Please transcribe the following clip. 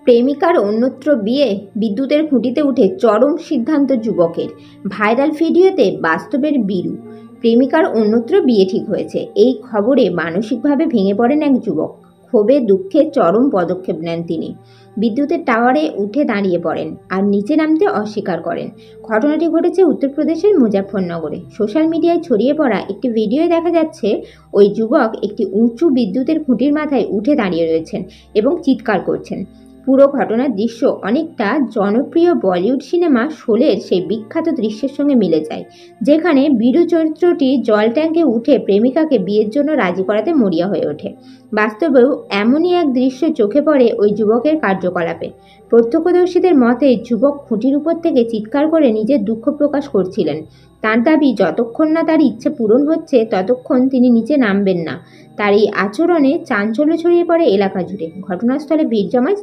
প্রেমিকার অন্যত্র বিয়ে, বিদ্যুতের খুঁটিতে উঠে চরম সিদ্ধান্ত যুবকের। ভাইরাল ভিডিওতে বাস্তবের বিরূপ। প্রেমিকার অন্যত্র বিয়ে ঠিক হয়েছে, এই খবরে মানসিকভাবে ভেঙে পড়েন এক যুবক। ক্ষোভে দুঃখে চরম পদক্ষেপ নেন তিনি। বিদ্যুতের টাওয়ারে উঠে দাঁড়িয়ে পড়েন আর নিচে নামতে অস্বীকার করেন। ঘটনাটি ঘটেছে উত্তরপ্রদেশের মুজাফফরনগরে। সোশ্যাল মিডিয়ায় ছড়িয়ে পড়া একটি ভিডিওয়ে দেখা যাচ্ছে ওই যুবক একটি উঁচু বিদ্যুতের খুঁটির মাথায় উঠে দাঁড়িয়ে রয়েছেন এবং চিৎকার করছেন। পুরো ঘটনার দৃশ্য অনেকটা জনপ্রিয় বলিউড সিনেমা শোলের সেই বিখ্যাত দৃশ্যের সঙ্গে মিলে যায়, যেখানে বীরু চরিত্রটি জল ট্যাঙ্কে উঠে প্রেমিকাকে বিয়ের জন্য রাজি করাতে মরিয়া হয়ে ওঠে। বাস্তবেও এমনই এক দৃশ্য চোখে পড়ে ওই যুবকের কার্যকলাপে। প্রত্যক্ষদর্শীদের মতে, যুবক খুঁটির উপর থেকে চিৎকার করে নিজের দুঃখ প্রকাশ করছিলেন। তার দাবি, যতক্ষণ না তার ইচ্ছে পূরণ হচ্ছে ততক্ষণ তিনি নিচে নামবেন না। তার এই আচরণে চাঞ্চল্য ছড়িয়ে পড়ে এলাকা জুড়ে। ঘটনাস্থলে ভিড় জমায়